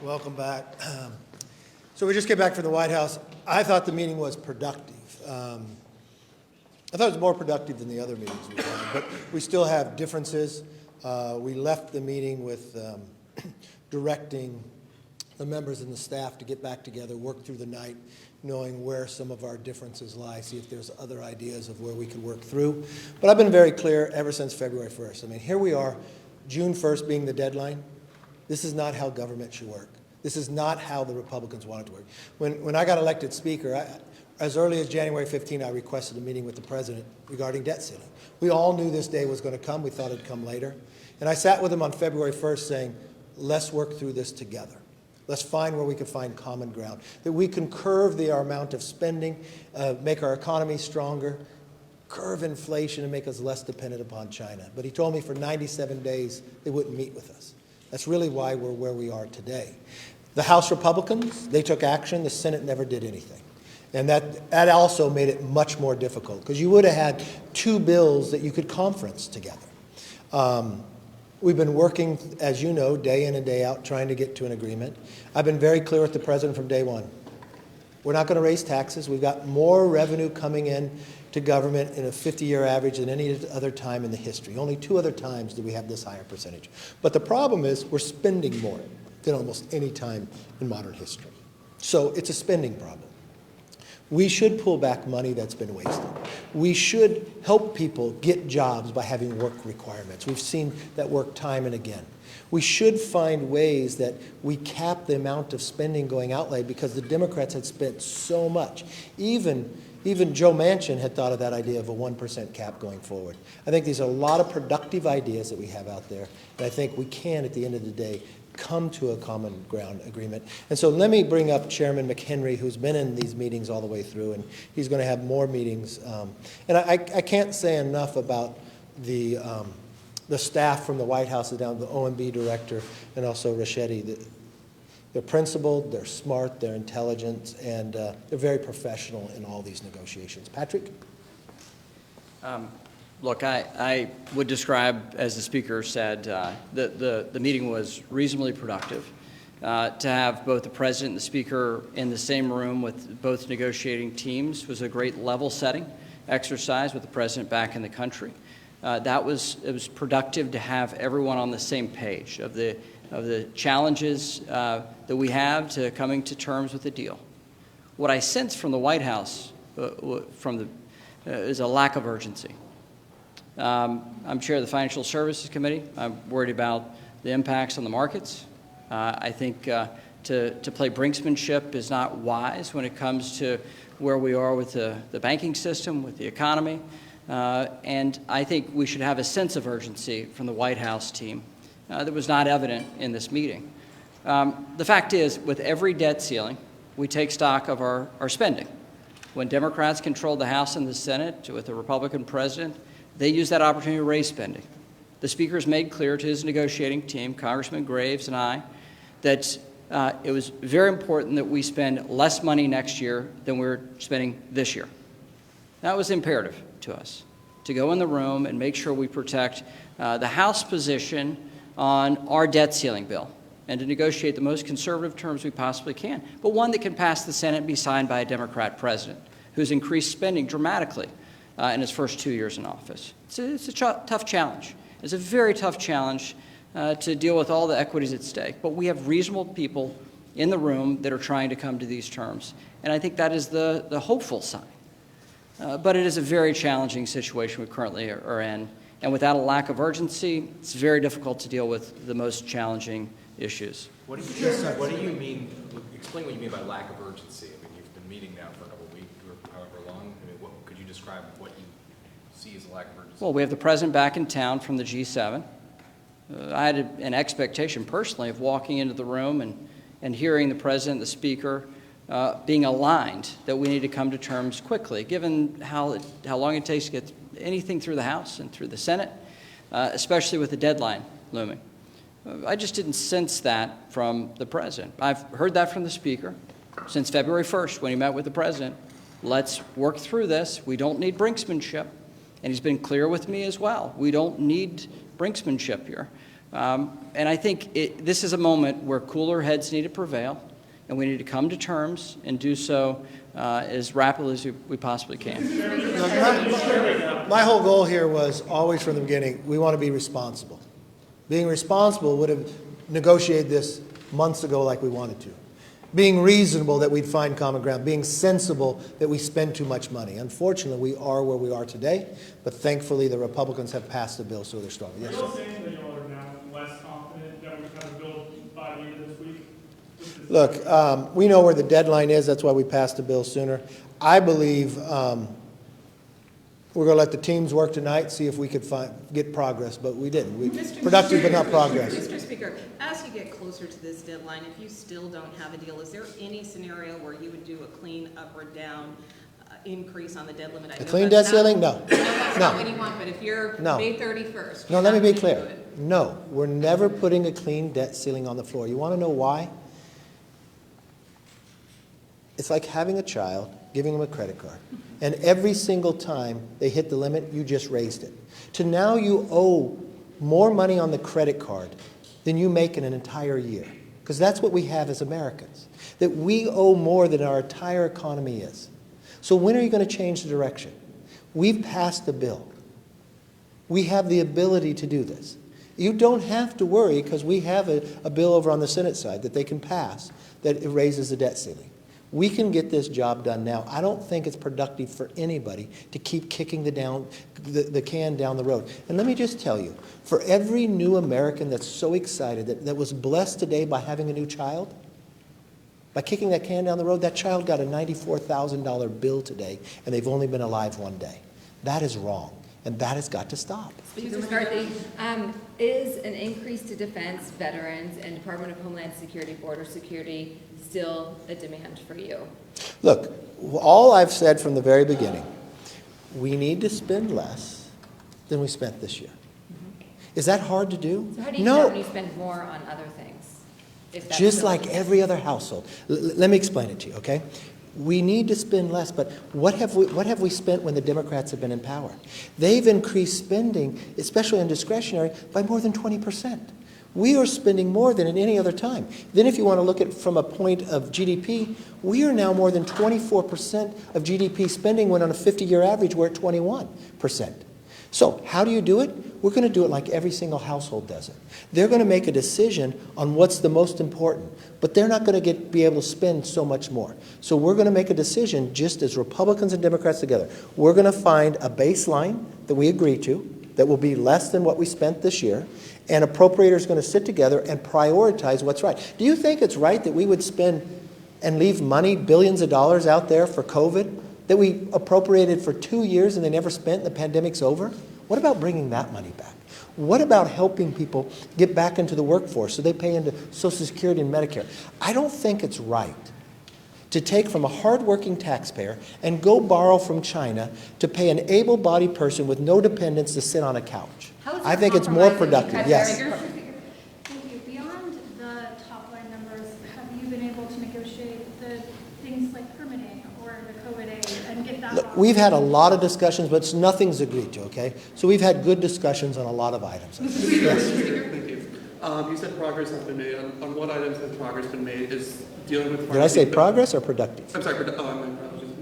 Welcome back. So we just came back from the White House. I thought the meeting was productive. I thought it was more productive than the other meetings we've had, but we still have differences. We left the meeting with directing the members and the staff to get back together, work through the night, knowing where some of our differences lie, see if there's other ideas of where we could work through. But I've been very clear ever since February 1st. I mean, here we are, June 1st being the deadline. This is not how government should work. This is not how the Republicans want it to work. When I got elected Speaker, as early as January 15, I requested a meeting with the President regarding debt ceiling. We all knew this day was going to come. We thought it'd come later. And I sat with him on February 1st saying, let's work through this together. Let's find where we can find common ground, that we can curve the amount of spending, make our economy stronger, curve inflation and make us less dependent upon China. But he told me for 97 days they wouldn't meet with us. That's really why we're where we are today. The House Republicans, they took action. The Senate never did anything. And that also made it much more difficult because you would have had two bills that you could conference together. We've been working, as you know, day in and day out, trying to get to an agreement. I've been very clear with the President from day one. We're not going to raise taxes. We've got more revenue coming in to government in a 50-year average than any other time in the history. Only two other times do we have this higher percentage. But the problem is we're spending more than almost any time in modern history. So it's a spending problem. We should pull back money that's been wasted. We should help people get jobs by having work requirements. We've seen that work time and again. We should find ways that we cap the amount of spending going outlay because the Democrats had spent so much. Even Joe Manchin had thought of that idea of a 1% cap going forward. I think these are a lot of productive ideas that we have out there, and I think we can, at the end of the day, come to a common ground agreement. And so let me bring up Chairman McHenry, who's been in these meetings all the way through, and he's going to have more meetings. And I can't say enough about the staff from the White House down, the OMB director, and also Rachetti. They're principled, they're smart, they're intelligent, and they're very professional in all these negotiations. Patrick? Look, I would describe, as the Speaker said, the meeting was reasonably productive. To have both the President and the Speaker in the same room with both negotiating teams was a great level-setting exercise with the President back in the country. It was productive to have everyone on the same page of the challenges that we have to coming to terms with the deal. What I sense from the White House is a lack of urgency. I'm chair of the Financial Services Committee. I'm worried about the impacts on the markets. I think to play brinksmanship is not wise when it comes to where we are with the banking system, with the economy. And I think we should have a sense of urgency from the White House team that was not evident in this meeting. The fact is, with every debt ceiling, we take stock of our spending. When Democrats controlled the House and the Senate with a Republican president, they used that opportunity to raise spending. The Speaker's made clear to his negotiating team, Congressman Graves and I, that it was very important that we spend less money next year than we're spending this year. That was imperative to us, to go in the room and make sure we protect the House position on our debt ceiling bill and to negotiate the most conservative terms we possibly can, but one that can pass the Senate and be signed by a Democrat president who's increased spending dramatically in his first 2 years in office. It's a tough challenge. It's a very tough challenge to deal with all the equities at stake, but we have reasonable people in the room that are trying to come to these terms, and I think that is the hopeful sign. But it is a very challenging situation we currently are in, and without a lack of urgency, it's very difficult to deal with the most challenging issues. What do you mean? Explain what you mean by lack of urgency. I mean, you've been meeting now for a couple of weeks or however long. I mean, could you describe what you see as a lack of urgency? Well, we have the President back in town from the G7. I had an expectation personally of walking into the room and hearing the President, the Speaker, being aligned that we need to come to terms quickly, given how long it takes to get anything through the House and through the Senate, especially with the deadline looming. I just didn't sense that from the President. I've heard that from the Speaker since February 1st when he met with the President. Let's work through this. We don't need brinksmanship. And he's been clear with me as well. We don't need brinksmanship here. And I think this is a moment where cooler heads need to prevail, and we need to come to terms and do so as rapidly as we possibly can. My whole goal here was always from the beginning, we want to be responsible. Being responsible would have negotiated this months ago like we wanted to. Being reasonable that we'd find common ground. Being sensible that we spend too much money. Unfortunately, we are where we are today, but thankfully the Republicans have passed the bill, so they're strong. Yes, sir. Are you saying that y'all are now less confident that we have a bill by the end of this week? Look, we know where the deadline is. That's why we passed the bill sooner. I believe we're going to let the teams work tonight, see if we could get progress, but we didn't. Productive, but not progress. Mr. Speaker, as you get closer to this deadline, if you still don't have a deal, is there any scenario where you would do a clean up or down increase on the debt limit? A clean debt ceiling? No. I know that's No. not what you want, but if you're No. May 31st. No, you're let me not be gonna clear. do it. No, we're never putting a clean debt ceiling on the floor. You want to know why? It's like having a child, giving them a credit card. And every single time they hit the limit, you just raised it. To now you owe more money on the credit card than you make in an entire year. Because that's what we have as Americans. That we owe more than our entire economy is. So when are you going to change the direction? We've passed the bill. We have the ability to do this. You don't have to worry because we have a bill over on the Senate side that they can pass that raises the debt ceiling. We can get this job done now. I don't think it's productive for anybody to keep kicking the can down the road. And let me just tell you, for every new American that's so excited, that was blessed today by having a new child, by kicking that can down the road, that child got a $94,000 bill today, and they've only been alive one day. That is wrong, and that has got to stop. Speaker McCarthy, is an increase to defense, veterans, and Department of Homeland Security, border security still a demand for you? Look, all I've said from the very beginning, we need to spend less than we spent this year. Is that hard to do? So how do you No. know when you spend more on other things? If that's Just still- like every other household. Let me explain it to you, okay? We need to spend less, but what have we spent when the Democrats have been in power? They've increased spending, especially on discretionary, by more than 20%. We are spending more than at any other time. Then if you want to look at it from a point of GDP, we are now more than 24% of GDP spending when on a 50-year average we're at 21%. So how do you do it? We're going to do it like every single household does it. They're going to make a decision on what's the most important, but they're not going to be able to spend so much more. So we're going to make a decision just as Republicans and Democrats together. We're going to find a baseline that we agree to that will be less than what we spent this year, and appropriators are going to sit together and prioritize what's right. Do you think it's right that we would spend and leave money, billions of dollars out there for COVID, that we appropriated for 2 years and they never spent and the pandemic's over? What about bringing that money back? What about helping people get back into the workforce so they pay into Social Security and Medicare? I don't think it's right to take from a hardworking taxpayer and go borrow from China to pay an able-bodied person with no dependents to sit on a couch. How is I that think it's more compromising? productive, yes. Thank you. Beyond the top line numbers, have you been able to negotiate the things like permitting or the COVID aid and get that? Look, we've had a lot of discussions, but nothing's agreed to, okay? So we've had good discussions on a lot of items. Yes. Thank you. You said progress has been made. On what items has progress been made? Is dealing with... Did I say progress or productive? I'm sorry, so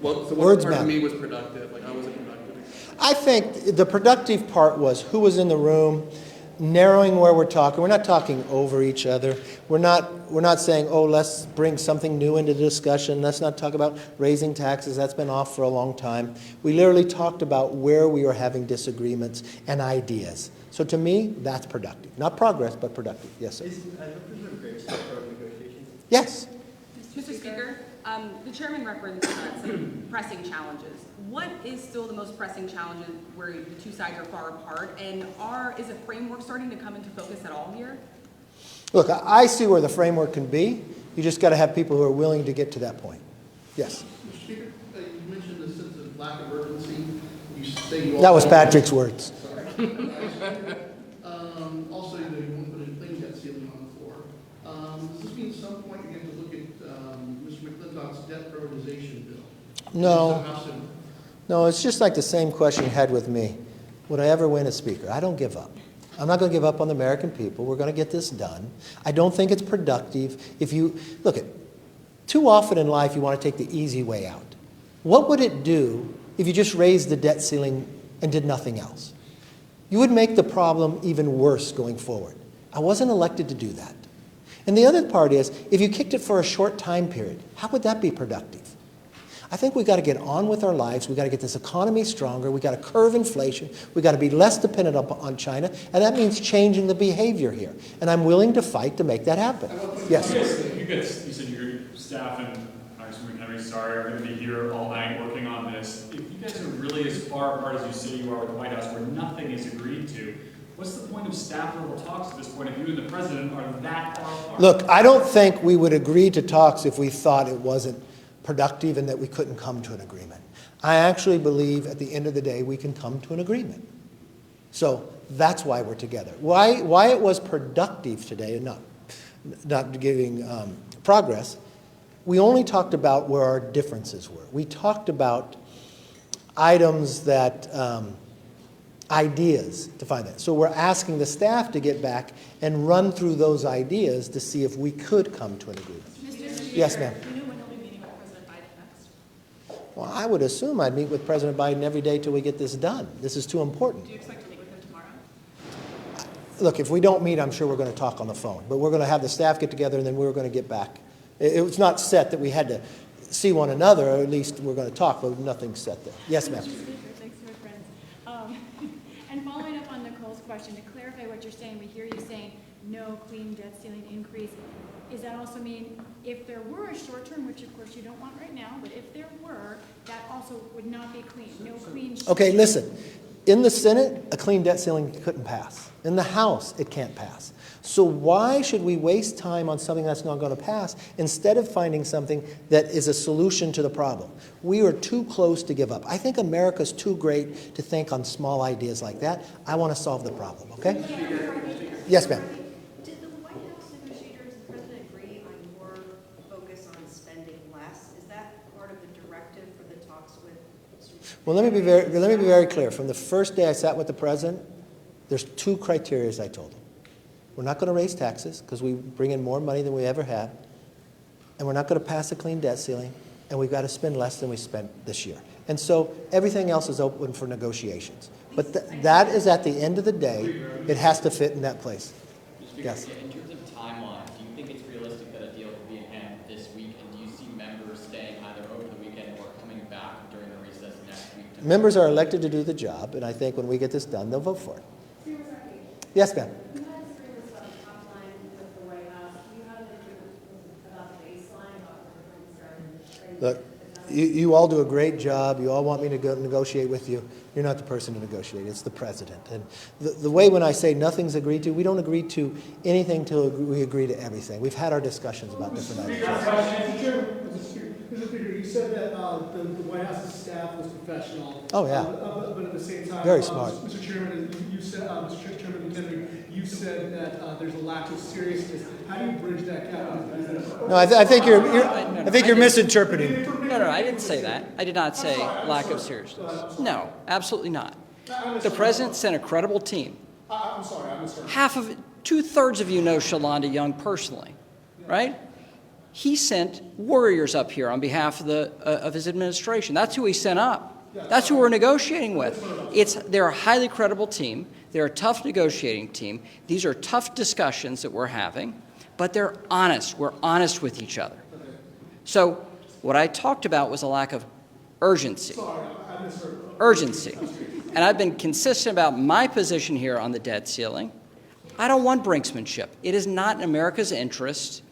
what Words part of matter. me was productive? Like, how was it productive? I think the productive part was who was in the room, narrowing where we're talking. We're not talking over each other. We're not saying, oh, let's bring something new into the discussion. Let's not talk about raising taxes. That's been off for a long time. We literally talked about where we were having disagreements and ideas. So to me, that's productive. Not progress, but productive. Yes, sir. Yes. Mr. Speaker, the chairman referenced some pressing challenges. What is still the most pressing challenges where the two sides are far apart? And is a framework starting to come into focus at all here? Look, I see where the framework can be. You just got to have people who are willing to get to that point. Yes. Mr. Speaker, you mentioned the sense of lack of urgency. You say you That was also- Patrick's words. Also, you won't put a clean debt ceiling on the floor. Does this mean at some point you're going to look at Mr. McClintock's debt prioritization bill? No. How soon? No, it's just like the same question you had with me. Would I ever win as speaker? I don't give up. I'm not going to give up on the American people. We're going to get this done. I don't think it's productive if you, look at, too often in life you want to take the easy way out. What would it do if you just raised the debt ceiling and did nothing else? You would make the problem even worse going forward. I wasn't elected to do that. And the other part is, if you kicked it for a short time period, how would that be productive? I think we've got to get on with our lives. We've got to get this economy stronger. We've got to curb inflation. We've got to be less dependent on China. And that means changing the behavior here. And I'm willing to fight to make that happen. Yes? You said your staff and Congressman Henry, sorry, are going to be here all night working on this. If you guys are really as far apart as you say you are with the White House, where nothing is agreed to, what's the point of staff level talks at this point if you and the president are that far apart? Look, I don't think we would agree to talks if we thought it wasn't productive and that we couldn't come to an agreement. I actually believe at the end of the day we can come to an agreement. So that's why we're together. Why it was productive today and not giving progress, we only talked about where our differences were. We talked about items that, ideas to find that. So we're asking the staff to get back and run through those ideas to see if we could come to an agreement. Yes, ma'am. Well, I would assume I'd meet with President Biden every day till we get this done. This is too important. Do you expect to meet with him tomorrow? Look, if we don't meet, I'm sure we're going to talk on the phone. But we're going to have the staff get together, and then we're going to get back. It was not set that we had to see one another, or at least we're going to talk, but nothing's set there. Yes, ma'am. Thanks, my friends. And following up on Nicole's question, to clarify what you're saying, we hear you saying no clean debt ceiling increase. Does that also mean if there were a short term, which of course you don't want right now, but if there were, that also would not be clean, no clean short-term? Okay, listen. In the Senate, a clean debt ceiling couldn't pass. In the House, it can't pass. So why should we waste time on something that's not going to pass instead of finding something that is a solution to the problem? We are too close to give up. I think America's too great to think on small ideas like that. I want to solve the problem, okay? Yes, ma'am. Did the White House negotiators and the president agree on your focus on spending less? Is that part of the directive for the talks with? Well, let me be very clear. From the first day I sat with the president, there's two criteria I told him. We're not going to raise taxes because we bring in more money than we ever had, and we're not going to pass a clean debt ceiling, and we've got to spend less than we spent this year. And so everything else is open for negotiations. But that is at the end of the day, it has to fit in that place. Yes. In terms of timeline, do you think it's realistic that a deal could be in hand this week? And do you see members staying either over the weekend or coming back during the recess next week? Members are elected to do the job, and I think when we get this done, they'll vote for it. Yes, ma'am. Look, you all do a great job. You all want me to go negotiate with you. You're not the person to negotiate. It's the president. And the way when I say nothing's agreed to, we don't agree to anything till we agree to everything. We've had our discussions about different items. Mr. Speaker, you said that the White House's staff was professional. Oh, yeah. But at the same time, Very smart. Mr. Chairman, you said, Mr. Chairman McHenry, you said that there's a lack of seriousness. How do you bridge that gap? No, I think you're misinterpreting. No, I didn't say that. I did not say lack of seriousness. No, absolutely not. The president sent a credible team. I'm sorry, I misheard. Two-thirds of you know Shalonda Young personally, right? He sent warriors up here on behalf of his administration. That's who he sent up. That's who we're negotiating with. They're a highly credible team. They're a tough negotiating team. These are tough discussions that we're having, but they're honest. We're honest with each other. So what I talked about was a lack of urgency. Urgency. And I've been consistent about my position here on the debt ceiling. I don't want brinksmanship. It is not in America's interest.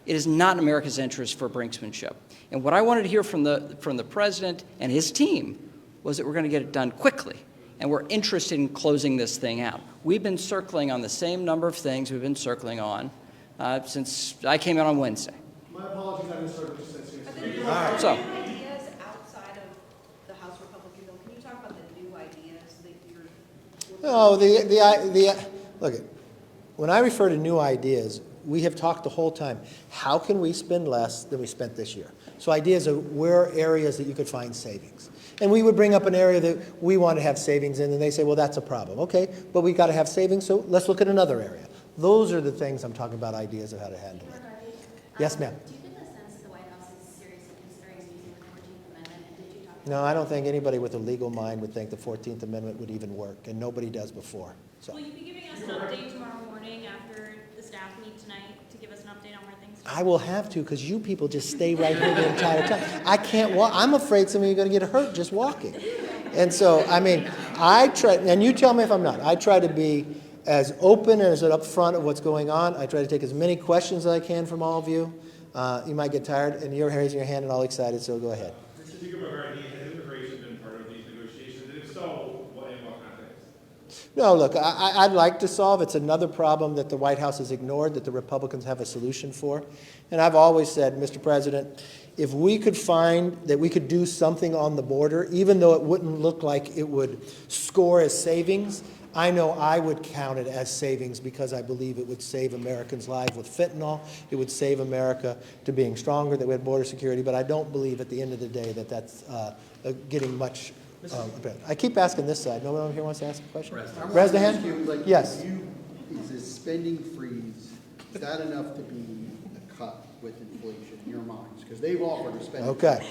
It is not in America's interest for brinksmanship. And what I wanted to hear from the president and his team was that we're going to get it done quickly, and we're interested in closing this thing out. We've been circling on the same number of things we've been circling on since I came in on Wednesday. My apologies, I misheard what you said. Seriously. All right. So, ideas outside of the House Republican bill. Can you talk about the new ideas that you're? No, look, when I refer to new ideas, we have talked the whole time, how can we spend less than we spent this year? So ideas of where are areas that you could find savings. And we would bring up an area that we want to have savings in, and they say, well, that's a problem. Okay, but we've got to have savings, so let's look at another area. Those are the things I'm talking about, ideas of how to handle it. Yes, ma'am. Do you get the sense the White House is seriously considering using the 14th Amendment, and did you talk to No, I don't think anybody with a legal mind would think the 14th Amendment would even work, and nobody does before. So Will you be giving us an update tomorrow morning after the staff meet tonight to give us an update on where things stand? I will have to, because you people just stay right here the entire time. I can't walk. I'm afraid some of you are going to get hurt just walking. And so, I mean, I try, and you tell me if I'm not. I try to be as open and as upfront of what's going on. I try to take as many questions as I can from all of you. You might get tired, and you're raising your hand and all excited, so go ahead. Mr. Speaker, has immigration been part of these negotiations? And if so, in what context? No, look, I'd like to solve. It's another problem that the White House has ignored, that the Republicans have a solution for. And I've always said, Mr. President, if we could find that we could do something on the border, even though it wouldn't look like it would score as savings, I know I would count it as savings because I believe it would save Americans' lives with fentanyl. It would save America to being stronger, that we had border security. But I don't believe at the end of the day that that's getting much. I keep asking this side. No one here wants to ask a question? Raise the hand? Yes. Is this spending freeze, is that enough to be a cut with inflation in your minds? Because they've offered a spending. Okay.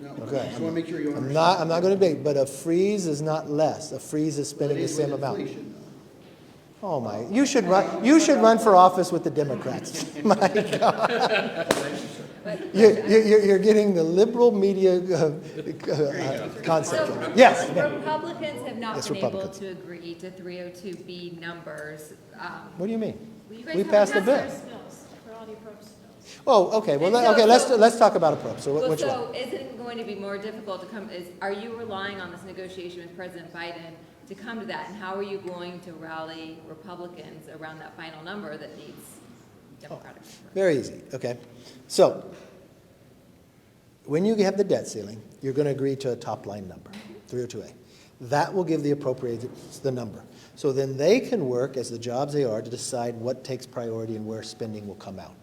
No, Okay. I just want to make sure you understand. I'm not going to debate, but a freeze is not less. A freeze is spending the same amount. Inflation, Oh my! You should run for office with the Democrats. My God! You're getting the liberal media concept. So Yes. Republicans have not Yes, been able Republicans. to agree to 302B numbers. What do you mean? Well, you guys We haven't passed the bill. Bills, for all the approach bills. Oh, okay. Well, And so- okay. Let's talk about approach. So Well, which one? so is it going to be more difficult to come, are you relying on this negotiation with President Biden to come to that? And how are you going to rally Republicans around that final number that needs Democratic support? Very easy. Okay. So when you have the debt ceiling, you're going to agree to a top line number, 302A. That will give the appropriations the number. So then they can work as the jobs they are to decide what takes priority and where spending will come out.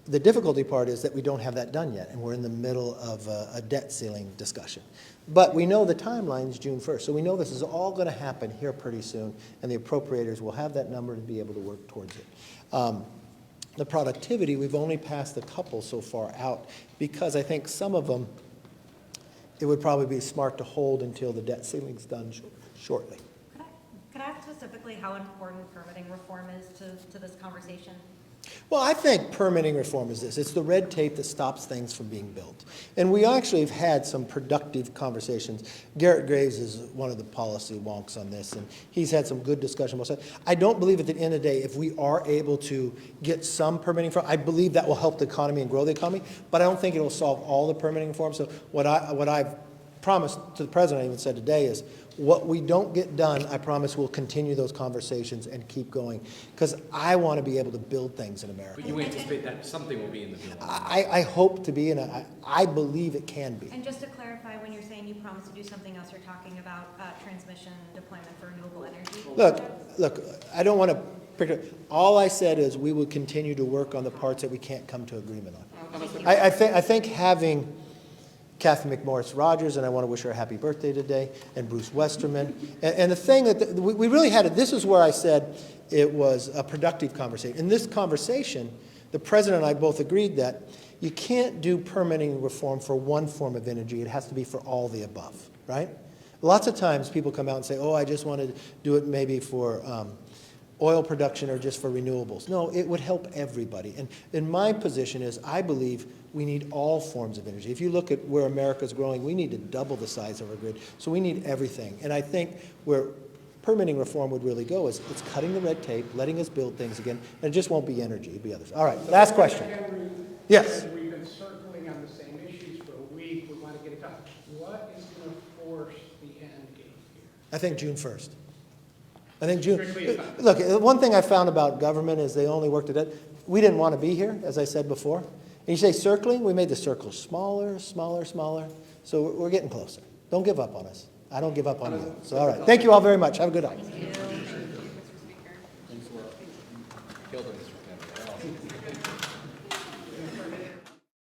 The difficulty part is that we don't have that done yet, and we're in the middle of a debt ceiling discussion. But we know the timeline is June 1st, so we know this is all going to happen here pretty soon, and the appropriators will have that number to be able to work towards it. The productivity, we've only passed a couple so far out, because I think some of them, it would probably be smart to hold until the debt ceiling's done shortly. Could I ask specifically how important permitting reform is to this conversation? Well, I think permitting reform is this. It's the red tape that stops things from being built. And we actually have had some productive conversations. Garrett Graves is one of the policy wonks on this, and he's had some good discussion about that. I don't believe at the end of the day, if we are able to get some permitting reform, I believe that will help the economy and grow the economy, but I don't think it will solve all the permitting reform. So what I've promised to the president, I even said today, is what we don't get done, I promise we'll continue those conversations and keep going, because I want to be able to build things in America. But you anticipate that something will be in the bill? I hope to be, and I believe it can be. And just to clarify, when you're saying you promise to do something else, you're talking about transmission deployment for renewable energy? Look, I don't want to pick it. All I said is we will continue to work on the parts that we can't come to agreement on. I think having Kathy McMorris Rogers, and I want to wish her a happy birthday today, and Bruce Westerman. And the thing that we really had, this is where I said it was a productive conversation. In this conversation, the president and I both agreed that you can't do permitting reform for one form of energy. It has to be for all the above, right? Lots of times people come out and say, oh, I just want to do it maybe for oil production or just for renewables. No, it would help everybody. And in my position is I believe we need all forms of energy. If you look at where America's growing, we need to double the size of our grid. So we need everything. And I think where permitting reform would really go is it's cutting the red tape, letting us build things again, and it just won't be energy, it'll be others. All right, last question. Yes? We've been circling on the same issues for a week. We want to get it done. What is going to force the end game here? I think June 1st. I think June. Look, one thing I found about government is they only worked at it. We didn't want to be here, as I said before. And you say circling, we made the circles smaller, smaller, smaller. So we're getting closer. Don't give up on us. I don't give up on you. So all right. Thank you all very much. Have a good night.